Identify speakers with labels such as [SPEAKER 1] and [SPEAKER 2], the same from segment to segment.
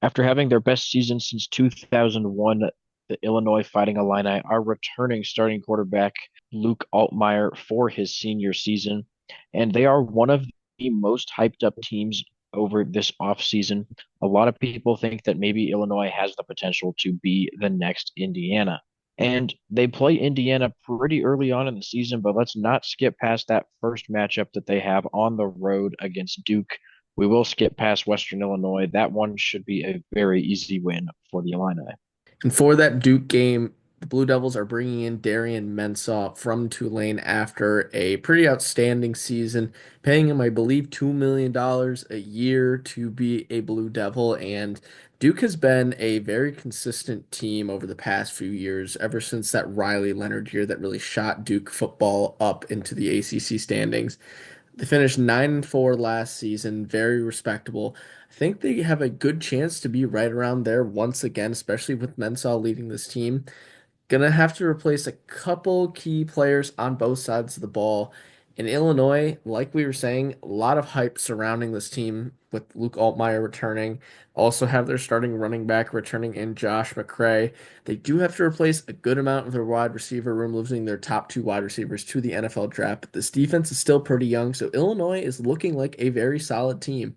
[SPEAKER 1] After having their best season since 2001, the Illinois Fighting Illini are returning starting quarterback Luke Altmaier for his senior season, and they are one of the most hyped up teams over this offseason. A lot of people think that maybe Illinois has the potential to be the next Indiana. And they play Indiana pretty early on in the season, but let's not skip past that first matchup that they have on the road against Duke. We will skip past Western Illinois. That one should be a very easy win for the Illini.
[SPEAKER 2] And for that Duke game, the Blue Devils are bringing in Darian Mensah from Tulane after a pretty outstanding season, paying him, I believe, $2 million a year to be a Blue Devil. And Duke has been a very consistent team over the past few years, ever since that Riley Leonard year that really shot Duke football up into the ACC standings. They finished 9-4 last season, very respectable. I think they have a good chance to be right around there once again, especially with Mensah leading this team. Gonna have to replace a couple key players on both sides of the ball. In Illinois, like we were saying, a lot of hype surrounding this team with Luke Altmaier returning. Also have their starting running back returning in Josh McCray. They do have to replace a good amount of their wide receiver room, losing their top two wide receivers to the NFL draft. But this defense is still pretty young, so Illinois is looking like a very solid team.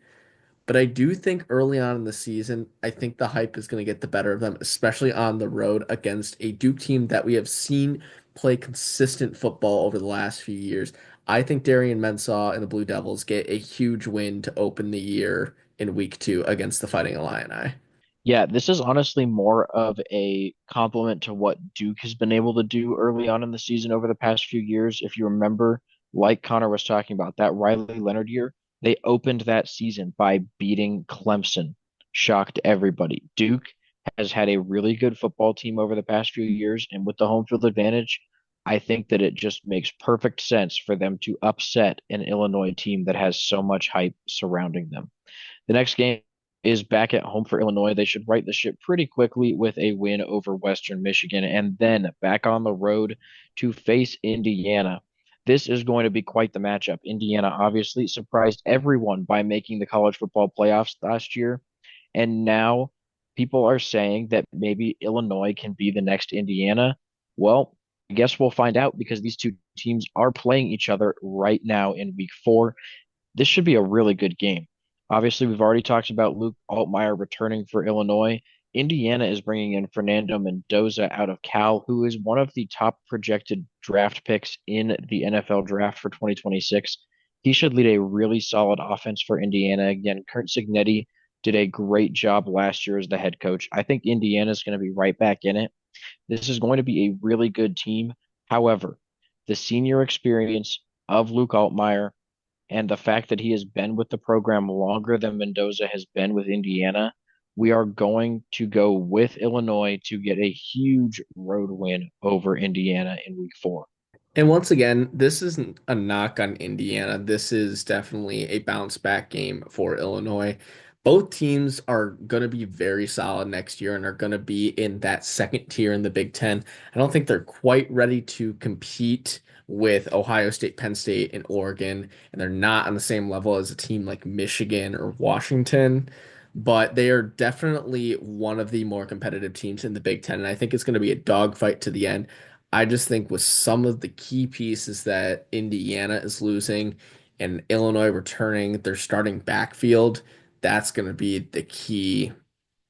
[SPEAKER 2] But I do think early on in the season, I think the hype is going to get the better of them, especially on the road against a Duke team that we have seen play consistent football over the last few years. I think Darian Mensah and the Blue Devils get a huge win to open the year in week 2 against the Fighting Illini.
[SPEAKER 1] Yeah, this is honestly more of a compliment to what Duke has been able to do early on in the season over the past few years. If you remember, like Connor was talking about, that Riley Leonard year, they opened that season by beating Clemson, shocked everybody. Duke has had a really good football team over the past few years, and with the home field advantage, I think that it just makes perfect sense for them to upset an Illinois team that has so much hype surrounding them. The next game is back at home for Illinois. They should right the ship pretty quickly with a win over Western Michigan and then back on the road to face Indiana. This is going to be quite the matchup. Indiana obviously surprised everyone by making the college football playoffs last year. And now people are saying that maybe Illinois can be the next Indiana. Well, I guess we'll find out because these two teams are playing each other right now in week 4. This should be a really good game. Obviously, we've already talked about Luke Altmaier returning for Illinois. Indiana is bringing in Fernando Mendoza out of Cal, who is one of the top projected draft picks in the NFL draft for 2026. He should lead a really solid offense for Indiana. Again, Kurt Signetti did a great job last year as the head coach. I think Indiana is going to be right back in it. This is going to be a really good team. However, the senior experience of Luke Altmaier and the fact that he has been with the program longer than Mendoza has been with Indiana, we are going to go with Illinois to get a huge road win over Indiana in week 4.
[SPEAKER 2] And once again, this isn't a knock on Indiana. This is definitely a bounce back game for Illinois. Both teams are going to be very solid next year and are going to be in that second tier in the Big Ten. I don't think they're quite ready to compete with Ohio State, Penn State, and Oregon, and they're not on the same level as a team like Michigan or Washington. But they are definitely one of the more competitive teams in the Big Ten, and I think it's going to be a dogfight to the end. I just think with some of the key pieces that Indiana is losing and Illinois returning their starting backfield, that's going to be the key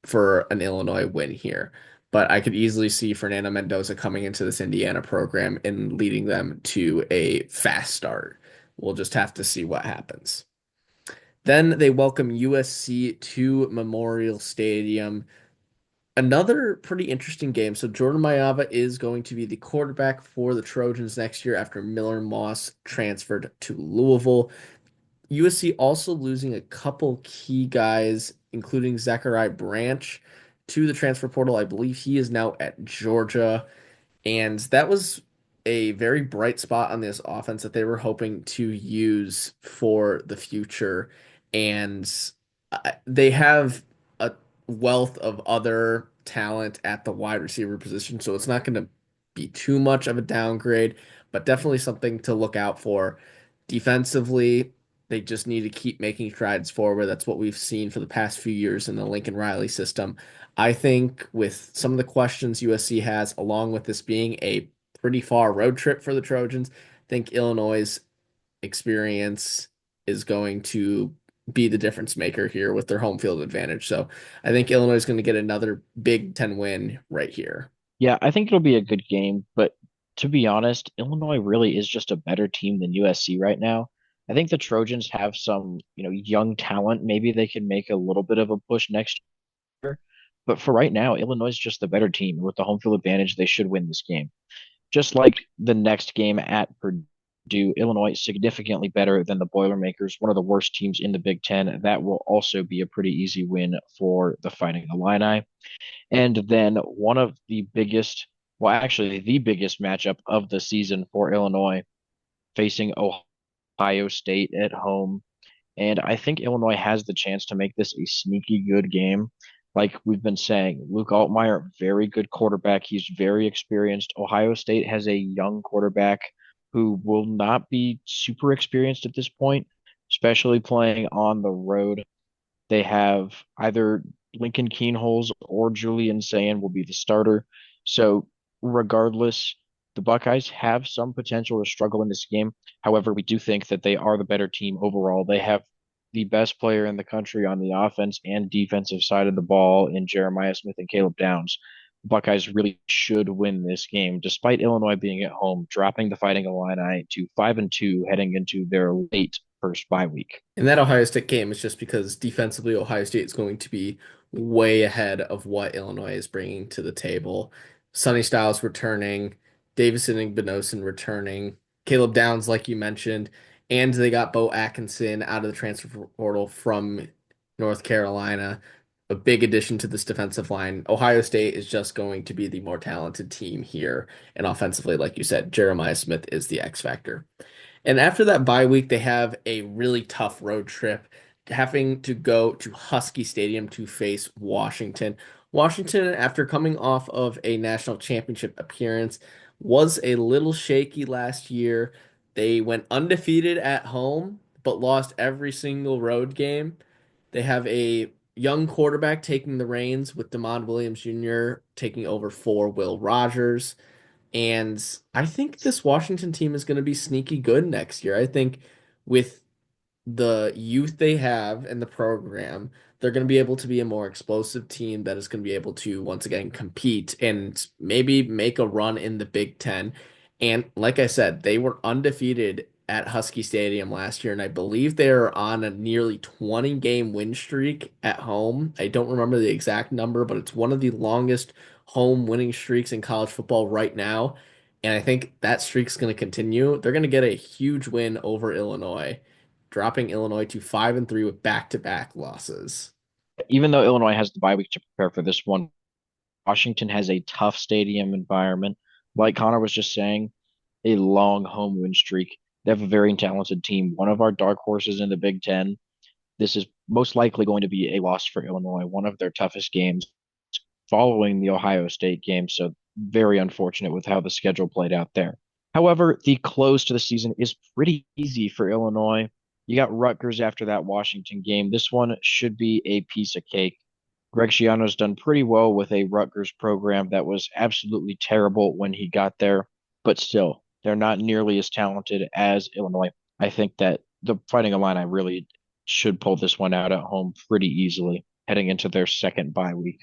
[SPEAKER 2] for an Illinois win here. But I could easily see Fernando Mendoza coming into this Indiana program and leading them to a fast start. We'll just have to see what happens. Then they welcome USC to Memorial Stadium. Another pretty interesting game. So Jordan Mailata is going to be the quarterback for the Trojans next year after Miller Moss transferred to Louisville. USC also losing a couple key guys, including Zachariah Branch, to the transfer portal. I believe he is now at Georgia. And that was a very bright spot on this offense that they were hoping to use for the future. And they have a wealth of other talent at the wide receiver position, so it's not going to be too much of a downgrade, but definitely something to look out for. Defensively, They just need to keep making strides forward. That's what we've seen for the past few years in the Lincoln Riley system. I think with some of the questions USC has, along with this being a pretty far road trip for the Trojans, I think Illinois' experience is going to be the difference maker here with their home field advantage. So I think Illinois is going to get another Big Ten win right here.
[SPEAKER 1] Yeah, I think it'll be a good game, but to be honest, Illinois really is just a better team than USC right now. I think the Trojans have some, young talent. Maybe they can make a little bit of a push next year. But for right now, Illinois is just the better team. With the home field advantage, they should win this game. Just like the next game at Purdue, Illinois is significantly better than the Boilermakers, one of the worst teams in the Big Ten. That will also be a pretty easy win for the Fighting Illini. And then one of the biggest, well, actually, the biggest matchup of the season for Illinois facing Ohio State at home. And I think Illinois has the chance to make this a sneaky good game. Like we've been saying, Luke Altmaier, very good quarterback. He's very experienced. Ohio State has a young quarterback who will not be super experienced at this point, especially playing on the road. They have either Lincoln Keenholz or Julian Sayin will be the starter. So regardless, the Buckeyes have some potential to struggle in this game. However, we do think that they are the better team overall. They have the best player in the country on the offense and defensive side of the ball in Jeremiah Smith and Caleb Downs. The Buckeyes really should win this game, despite Illinois being at home, dropping the Fighting Illini to 5-2 heading into their late first bye week.
[SPEAKER 2] And that Ohio State game is just because defensively, Ohio State is going to be way ahead of what Illinois is bringing to the table. Sonny Styles returning, Davison and Benosin returning, Caleb Downs, like you mentioned, and they got Bo Atkinson out of the transfer portal from North Carolina. A big addition to this defensive line. Ohio State is just going to be the more talented team here. And offensively, like you said, Jeremiah Smith is the X factor. And after that bye week, they have a really tough road trip, having to go to Husky Stadium to face Washington. Washington, after coming off of a national championship appearance, was a little shaky last year. They went undefeated at home, but lost every single road game. They have a young quarterback taking the reins with Demond Williams Jr. taking over for Will Rogers. And I think this Washington team is going to be sneaky good next year. I think with the youth they have in the program, they're going to be able to be a more explosive team that is going to be able to once again compete and maybe make a run in the Big Ten. And like I said, they were undefeated at Husky Stadium last year, and I believe they're on a nearly 20 game win streak at home. I don't remember the exact number, but it's one of the longest home winning streaks in college football right now. And I think that streak's going to continue. They're going to get a huge win over Illinois, dropping Illinois to 5-3 with back-to-back losses.
[SPEAKER 1] Even though Illinois has the bye week to prepare for this one, Washington has a tough stadium environment. Like Connor was just saying, a long home win streak. They have a very talented team. One of our dark horses in the Big Ten. This is most likely going to be a loss for Illinois, one of their toughest games following the Ohio State game. So very unfortunate with how the schedule played out there. However, the close to the season is pretty easy for Illinois. You got Rutgers after that Washington game. This one should be a piece of cake. Greg Schiano's done pretty well with a Rutgers program that was absolutely terrible when he got there, but still, they're not nearly as talented as Illinois. I think that the Fighting Illini really should pull this one out at home pretty easily heading into their second bye week.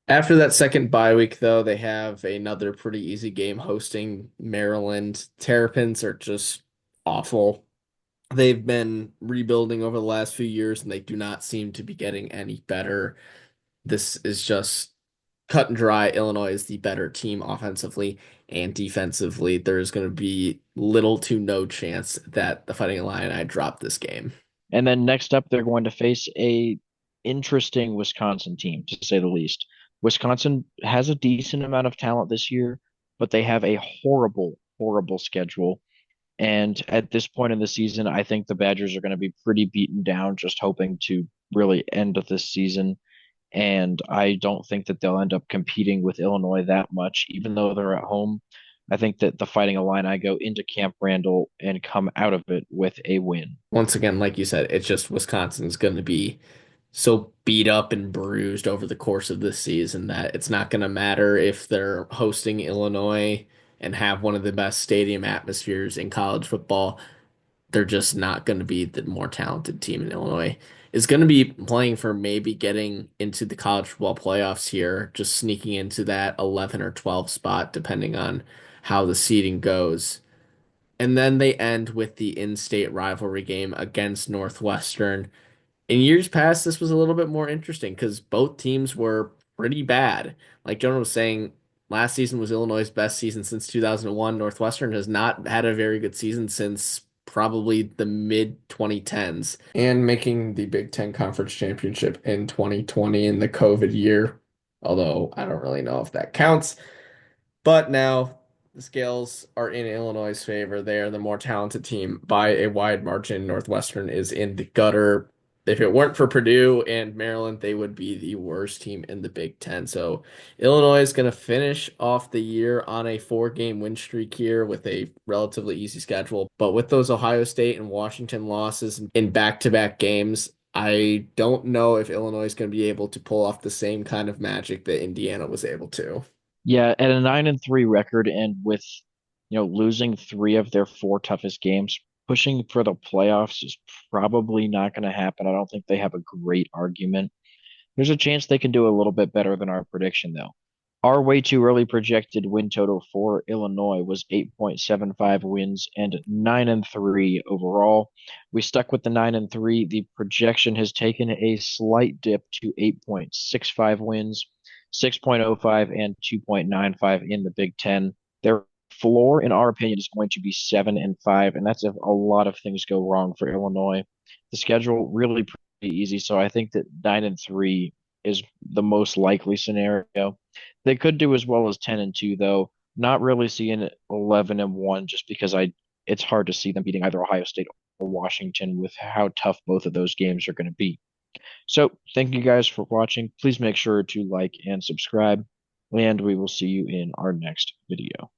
[SPEAKER 2] After that second bye week, though, they have another pretty easy game hosting Maryland. Terrapins are just awful. They've been rebuilding over the last few years, and they do not seem to be getting any better. This is just cut and dry. Illinois is the better team offensively and defensively. There's going to be little to no chance that the Fighting Illini drop this game.
[SPEAKER 1] And then next up, they're going to face a interesting Wisconsin team, to say the least. Wisconsin has a decent amount of talent this year, but they have a horrible, horrible schedule. And at this point in the season, I think the Badgers are going to be pretty beaten down, just hoping to really end this season. And I don't think that they'll end up competing with Illinois that much, even though they're at home. I think that the Fighting Illini go into Camp Randall and come out of it with a win.
[SPEAKER 2] Once again, like you said, it's just Wisconsin's going to be so beat up and bruised over the course of this season that it's not going to matter if they're hosting Illinois and have one of the best stadium atmospheres in college football. They're just not going to be the more talented team in Illinois. Is going to be playing for maybe getting into the college football playoffs here, just sneaking into that 11 or 12 spot, depending on how the seeding goes. And then they end with the in-state rivalry game against Northwestern. In years past, this was a little bit more interesting because both teams were pretty bad. Like Jonah was saying, last season was Illinois' best season since 2001. Northwestern has not had a very good season since probably the mid 2010s. And making the Big Ten Conference Championship in 2020 in the COVID year, although I don't really know if that counts. But now the scales are in Illinois' favor. They are the more talented team by a wide margin. Northwestern is in the gutter. If it weren't for Purdue and Maryland, they would be the worst team in the Big Ten. So Illinois is going to finish off the year on a 4-game win streak here with a relatively easy schedule. But with those Ohio State and Washington losses in back-to-back games, I don't know if Illinois is going to be able to pull off the same kind of magic that Indiana was able to.
[SPEAKER 1] Yeah, at a 9-3 record and with losing three of their four toughest games, pushing for the playoffs is probably not going to happen. I don't think they have a great argument. There's a chance they can do a little bit better than our prediction, though. Our way too early projected win total for Illinois was 8.75 wins and 9-3 overall. We stuck with the 9-3. The projection has taken a slight dip to 8.65 wins, 6.05 and 2.95 in the Big Ten. Their floor, in our opinion, is going to be 7-5, and that's if a lot of things go wrong for Illinois. The schedule really pretty easy, so I think that 9-3 is the most likely scenario. They could do as well as 10-2 though. Not really seeing 11-1 just because I it's hard to see them beating either Ohio State or Washington with how tough both of those games are going to be. So, thank you guys for watching. Please make sure to like and subscribe, and we will see you in our next video.